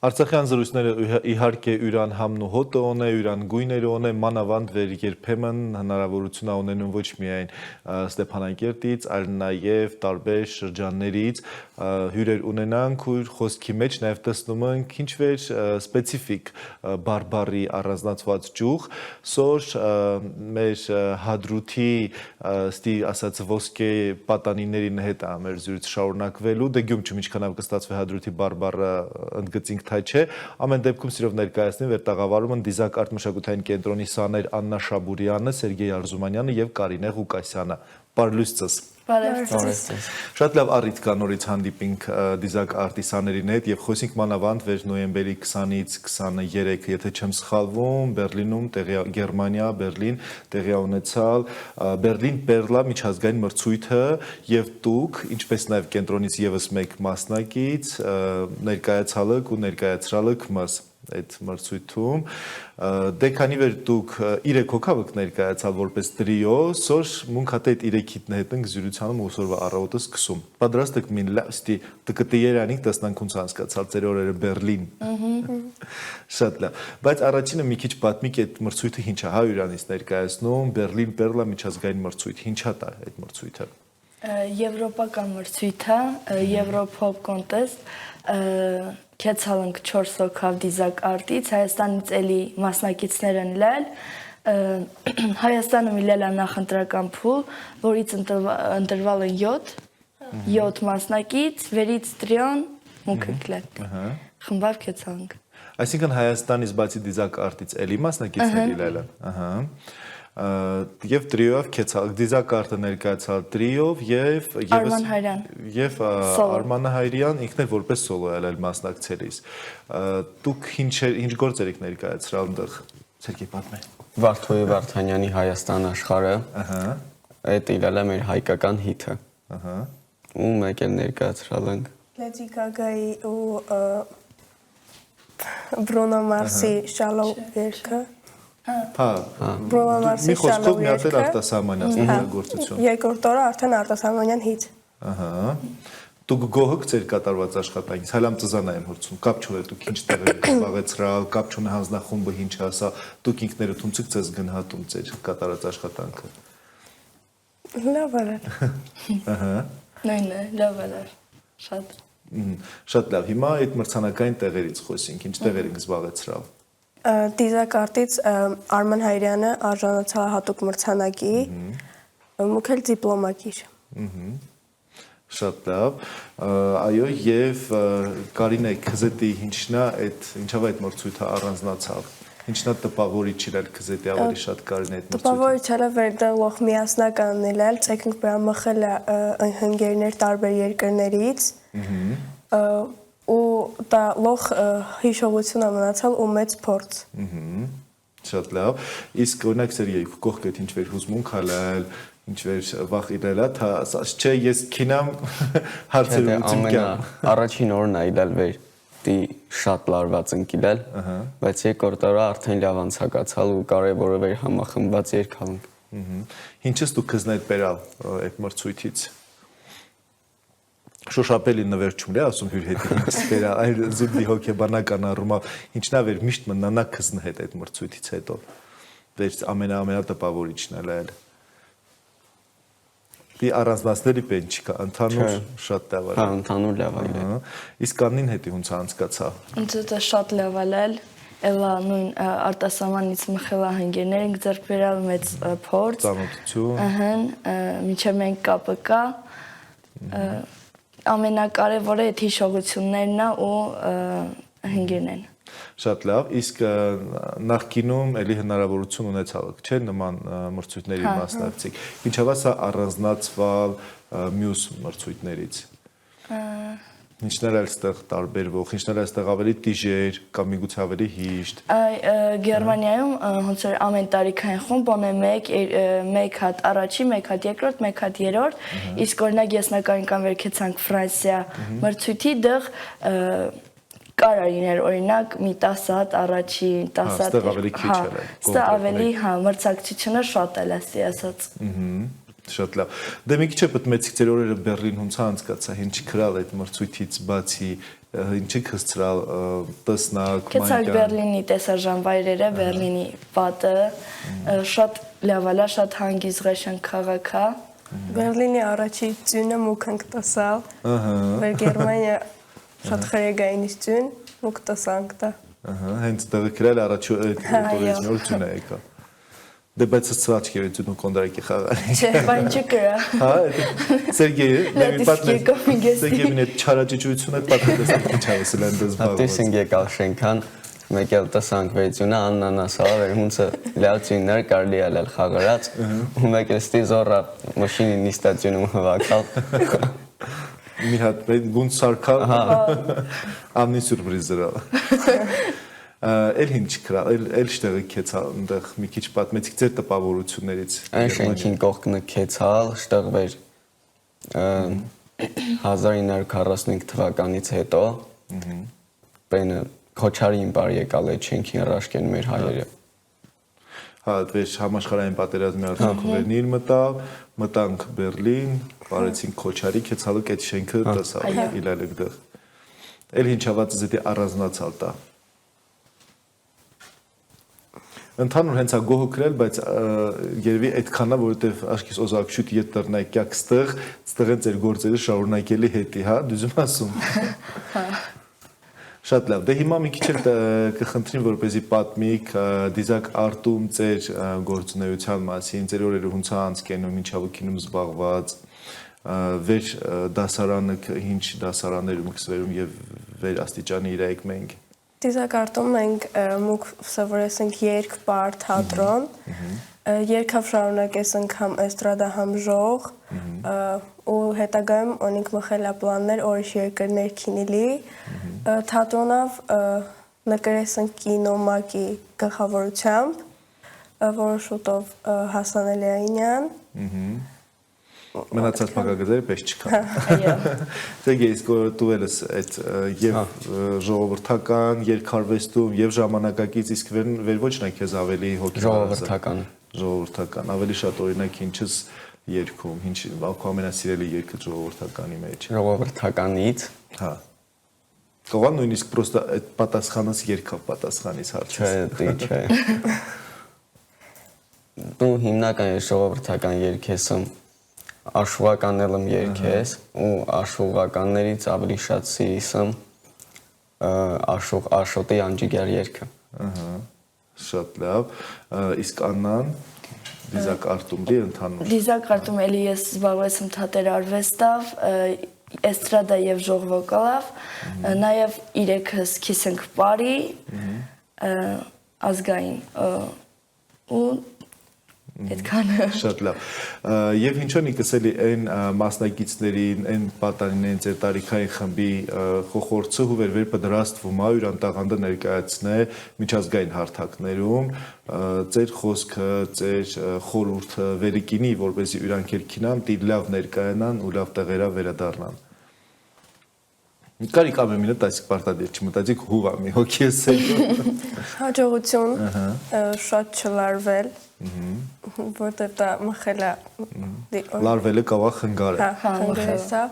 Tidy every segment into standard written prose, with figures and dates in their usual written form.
Արցախյան զրույցները իհարկե յուրան համն ու հոտը ունե, յուրան գույները ունե, մանավանդ վեր երբեմն հնարավորություն ունենում ոչ միայն Ստեփանակերտից, այլ նաև տարբեր շրջաններից հյուրեր ունենանք ու խոսքի մեջ նաև տեսնում ենք ինչ-որ սպეციფიկ բարբարի առանձնացված ճյուղ, սոր մեր հադրութի ստի ասած ոսկե պատանիներին հետ է մեր զրույց շարունակվելու, դե գյում չում ինչքանավ կստացվի հադրութի բարբարը ընդգծինք թե չէ, ամեն դեպքում սիրով ներկայացնի վերտաղավարում են Դիզակ արտ-մշակութային կենտրոնի սաներ Աննա Շաբուրյանը, Սերգեյ Արզումանյանը եւ Կարինե Ղուկասյանը։ Բարլույս ձեզ։ Շատ լավ առիթ կա նորից հանդիպինք Դիզակ արտի սաներին հետ եւ խոսենք մանավանդ վեր նոյեմբերի 20-ից 23, եթե չեմ սխալվում, Բերլինում Գերմանիա, Բերլին տեղի ունեցալ Բերլին Պերլա միջազգային մրցույթը եւ դուք, ինչպես նաեւ կենտրոնից եւս մեկ մասնակից ներկայացալык ու ներկայացրալык մաս այդ մրցույթում դե քանի որ դուք 3 հոգավ եք ներկայացալ որպես տրիո, սոր մունքատետ 3-ին հետ ենք զրույցանում ուսորվա առավոտը սկսում։ Պատրաստ եք մին լավստի դկտիերանիկ տեսնանք ոնց անցկացալ ձեր օրերը Բերլին։ Շատ լավ։ Բայց առաջինը մի քիչ պատմիկ այդ մրցույթը ինչ է, հա Իրանից ներկայացնում Բերլին Պերլա միջազգային մրցույթ, ինչ է դա այդ մրցույթը։ Եվրոպական մրցույթ է, Եվրոփոփ կոնտեստ Քեցալենք 4 հոգավ Դիզակ արտից, Հայաստանից էլի մասնակիցներ են լել, Հայաստանը միլել է նախընտրական փուլ, որից ընտրվել են 7 մասնակից, վերից տրիոն մուքը կլել, խմբավ Քեցալենք։ Այսինքն Հայաստանից բացի Դիզակ արտից էլի մասնակիցներ լել են, Եվ տրիով Դիզակ արտը ներկայացալ տրիով եւ Արման Հայրյան եւ Արմանը Հայրյան ինքն էլ որպես սոլո ելել մասնակցելիս։ Դուք ինչ գործեր եք ներկայացրալ այնտեղ Սերգեյ պատմե։ Վարդոյի Վարդանյանի Հայաստան աշխարհը։ Այդ իրել է մեր հայկական հիթը։ Ու մեկ էլ ներկայացրալ ենք Լեդի Գագայի ու Բրոնո Մարսի Շալո երգը։ Հա, մի խոսքով մի հատ արտասահմանյան ստեղծագործություն։ Երկրորդ օրը արդեն արտասահմանյան հիթ։ Դուք գոհ եք ձեր կատարված աշխատանքից, հալամ ծզանա եմ հորցում, կապ չունե դուք ինչ տեղ եք զբաղեցրալ, կապ չունե հանձնախումբը ինչ է ասա, դուք ինքներդ ում ցեք ձեզ գնահատում ձեր կատարած աշխատանքը։ Լավ էր։ Նույնն է, լավ էր։ Շատ։ Շատ լավ, հիմա այդ մրցանակային տեղերից խոսենք, ինչ տեղեր եք զբաղեցրալ։ Դիզակ արտից Արման Հայրյանը արժանացավ հատուկ մրցանակի, մուքել դիպլոմակիր։ Շատ լավ, այո, եւ Կարինե քզետի ինչով այդ մրցույթը առանձնացավ։ Ինչնա տպավորիչ իրար քզետի ավելի շատ Կարինե այդ մրցույթը։ Տպավորիչ էր վերդեղող միասնական ելել, ցեքնիկ բրամխել հնգերներ տարբեր երկրներից։ Ու դա լող հիշողություն ամնացալ ու մեծ փորձ։ Շատ լավ։ Իսկ օրինակ Սերգեյ կողքդ ինչ-որ հուզմունք հալալ, ինչ-որ վախ իրելա, թա ասած չէ, ես քինամ հարցերուծում կամ առաջին օրն է իլալ վեր դի շատ լարված ընկիլել, բայց երկրորդ օրը արդեն լավ անցկացալ ու կարևորը վեր համախմբված երկալենք։ Ինչպես դու քզնեդ բերալ այդ մրցույթից։ Շոշապելի նվերջում լի ասում հյուր հետ ինքս բերա այլ զուդի հոգեբանական առումով ինչն է վեր միշտ մնանա քզն հետ այդ մրցույթից հետո դեր ամենատպավորիչն է լել դի առանձնացնելի պեն չկա ընդհանուր շատ լավ է հա ընդհանուր լավ է իսկ Աննին հետի ոնց անցկացավ ինձ դա շատ լավ է լել Էլա նույն արտասահմանից մխելա հնգերներ ենք ձեռք բերալ մեծ փորձ ծանոթություն մինչև մենք կապը կա ամենակարևորը այդ հիշողություններն ու հնգերն են։ Շատ լավ, իսկ նախկինում էլի հնարավորություն ունեցալք, չէ՞ նման մրցույթների մասնակցեք։ Ինչով է սա առանձնացval մյուս մրցույթներից։ Ինչն էր այստեղ տարբերվող, ինչն էր այստեղ ավելի տիժեր կամ միգուցե ավելի հիշտ։ Գերմանիայում ոնց որ ամեն տարիքային խումբ ունե մեկ հատ առաջի, մեկ հատ երկրորդ, մեկ հատ երրորդ, իսկ օրինակ ես նկարինքան վերքեցանք Ֆրանսիա մրցույթի դեղ կարարիներ օրինակ մի 10 հատ առաջի, 10 հատ։ Այստեղ ավելի քիչ էր։ Այստեղ ավելի, մրցակցությունը շատ էլ է ասած։ Շատ լավ։ Դե մի քիչ է պատմեցիք ձեր օրերը Բերլին ոնց անցկացա, ինչ գրալ այդ մրցույթից բացի, ինչի կհսցրալ տեսնակ, Կեցակ Բերլինի տեսարժանվայրերը, Բերլինի պատը, շատ լավ է, շատ հանգիզղաշան քաղաք է։ Բերլինի առաջի ձյունը մուք ենք տեսալ։ Վեր Գերմանիա շատ խրեգային ձյուն, մուք տեսանք դա։ Հենց դեղը գրել առաջի օրերից նոր ձյուն է եկա։ Դե բայց սրաչ գերություն ու կոնդրակի խաղալի։ Չէ, բան չկրա։ Հա, Սերգեյը, դեմի պատմեց։ Սերգեյին այդ չարաճճությունը պատմեցին ինչ ավսել են դες բաղ։ Հատիսին եկալ շենքան, մեկ էլ տեսանք վերջունը աննանասալ էր հունցը լավ ձյուններ կարելի ալել խաղարած, ու մեկ էլ ստի զոռա մաշինի նիստացիոնում հավաքալ։ Մի հատ գունդ սարքալ, ամնի սուրպրիզ դրալ։ Էլ ինչ կրալ, էլ շտեղը կեցալ, ընդեղ մի քիչ պատմեցիք ձեր տպավորություններից։ Այն շենքին կողքնը կեցալ, շտեղվեր 1945 թվականից հետո, բենը քոչարին բար եկալ այդ շենքին ռաշկեն մեր հայերը։ Հա, դες համաշխարհային պատերազմի արդյունքներն մտավ, մտանք Բերլին, բարեցին քոչարի, կեցալը այդ շենքը տեսավ, իլալեք դեղ։ Էլ ինչ հավատը զետի առանձնացալ տա։ Ընդհանուր հենց ագոհը գրել, բայց երևի այդքանա, որովհետև աշկիս օզակշուտ ետ տրնակյակ ստեղ են ձեր գործերը շարունակելի հետի, հա, դուզում ասում։ Շատ լավ, դե հիմա մի քիչ էլ կխնդրին, որպեսզի պատմիկ դիզակ արտում ձեր գործունեության մասին, ձեր օրերը ոնց անցկենում, ինչ հավաքինում զբաղված, վեր դասարանը ինչ դասարաններում կսվերում եւ վեր աստիճանի իրայք մենք։ Դիզակարտում մենք մուք սովորեցինք երգ, պար, թատրոն, երգավ շարունակեցինք համ էստրադա, համ ժող, ու հետագայում ունենք մխելապլաններ ուրիշ երկրներ քինիլի, թատրոնավ նկարեցինք կինոմակի գլխավորությամբ, որը շուտով հասանելի է ինյան։ Մնացած փակագծերը պես չկա։ Դե իսկ դու ելս այդ եւ ժողովրդական երկարվեստում եւ ժամանակակից իսկ վեր ոչ նա քեզ ավելի ժողովրդական ավելի շատ օրինակ ինչս երգում ինչ ամենասիրելի երգը ժողովրդականի մեջ ժողովրդականից հա Կողան նույնիսկ պրոստը այդ պատասխանս երկավ պատասխանից հարցը չէ դու հիմնական ժողովրդական երգ ես Աշուղականել եմ երգես ու աշուղականներից ավելի շատ սիրիսմ աշոտի անջիգար երգը։ Շատ լավ, իսկ Աննան դիզակարտում լի ընդհանուր։ Դիզակարտում էլի ես զբաղվեցում թատեր արվեստավ, էստրադա եւ ժող վոկալավ, նաեւ իրեքս քիսենք պարի, ազգային ու Այդքանը շատ լավ։ Եվ ինչոնի կսելի այն մասնակիցներին, այն պատանիներին ձեր տարիքային խմբի խոխորձը հուվեր վեր պատրաստվում է յուրան տաղանդը ներկայացնե միջազգային հարթակներում ձեր խոսքը, ձեր խորհուրդը վերիկինի, որպեսզի յուրանքեր քինան, դի լավ ներկայանան ու լավ տեղերա վերադառնան։ Կարիք ամենը տասիկ պարտադիր չմտածիք հուղ ամի հոգի ես Հաջողություն, շատ չլարվել, որտև դա մխել է լարվելը կավա խնգար է խնգարեսա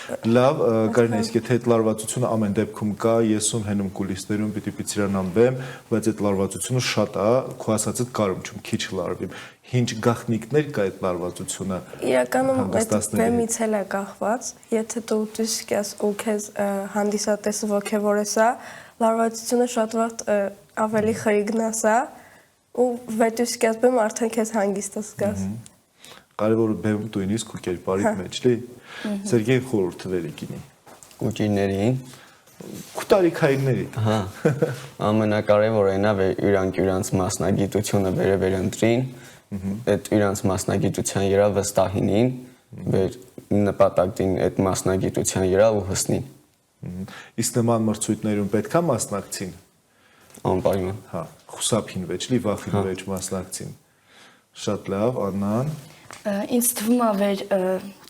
Լավ, կարին է, իսկ եթե այդ լարվածությունը ամեն դեպքում կա, եսում հենում կուլիսներում պիտի պիցիրանանվեմ, բայց այդ լարվածությունը շատ է, քո ասածդ կարում չում քիչ լարվիմ, ինչ գաղտնիքներ կա այդ լարվածությունը Իրականում այդ բեմից էլ է կախված, եթե դու դուսկ ես ու քեզ հանդիսատեսը ոգևորեսա, լարվածությունը շատ վաղ ավելի խրիգնասա ու վետուսկ ես բեմ արդեն քեզ հանգիստ զգաս Կարևորը բեմում դույնիսկ ու կերպարիտ մեջ լի Սերգեյ խորհուրդը վերիկինի Կուճիներին Կուտարիքայինների Հա ամենակարևորը այնա իրանք իրանց մասնագիտությունը վերևեր ընտրին այդ իրանց մասնագիտության երա վստահինին վեր նպատակին այդ մասնագիտության երա ու հսնին Իսկ նման մրցույթներում պետք է մասնակցին անպայման Հա խուսափին վեճ լի վախին վեճ մասնակցին Շատ լավ Աննան Ինձ թվում է վեր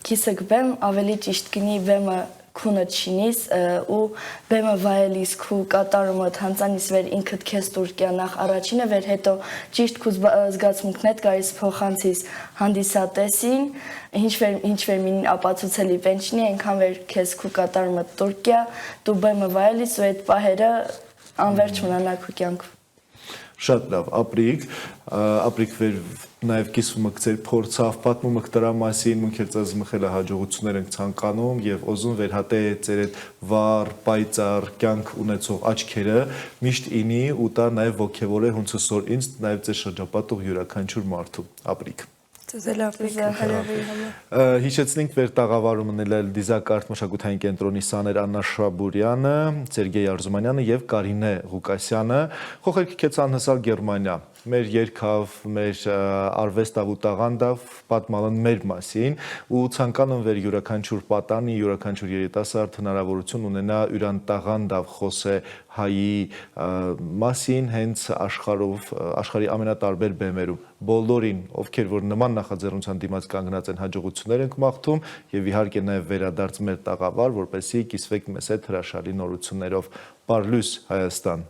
քիսը գբեմ ավելի ճիշտ կնի բեմը քունը չինիս ու բեմը վայելիս քու կատարումը հանցանիս վեր ինքդ քեզ Թուրքիա նախ առաջինը վեր հետո ճիշտ քու զգացմունքներդ գայիս փոխանցիս հանդիսատեսին ինչ վեր մին ապացուցելի պենչնի այնքան վեր քեզ քու կատարումը Թուրքիա դու բեմը վայելիս ու այդ պահերը անverջ մնանա քու կյանքում Շատ լավ, ապրիկ վեր նաև կիսումը կծեր փորձավ, պատմումը կտրա մասին, մունք էր ծազ մխելը հաջողություններ ենք ցանկանում և ոզուն վերհատե ծեր այդ վար, պայծար, կյանք ունեցող աչքերը միշտ ինի ու տա նաև ոգևոր է հունցսոր ինձ նաև ծեր շրջապատող յուրաքանչյուր մարդու, ապրիկ Ձեզ ապրիկ Հիշեցնենք վեր տաղավարում ունել դիզակարտ մշակութային կենտրոնի սաներ Աննա Շաբուրյանը, Սերգեյ Արզումանյանը և Կարինե Ղուկասյանը, խոխերք կեցան հսալ Գերմանիա, մեր երկավ, մեր արվեստավ ու տաղանդավ պատմալն մեր մասին ու ցանկանում վեր յուրաքանչյուր պատանի, յուրաքանչյուր երիտասարդ հնարավորություն ունենա յուրան տաղանդավ խոսե հայի մասին հենց աշխարհի ամենատարբեր բեմերում բոլորին, ովքեր որ նման նախաձեռնության դիմաց կանգնած են հաջողություններ ենք մաղթում եւ իհարկե նաեւ վերադարձ մեր տաղավար, որպեսզի կիսվեք մեզ հետ հրաշալի նորություններով։ Պարլյուս Հայաստան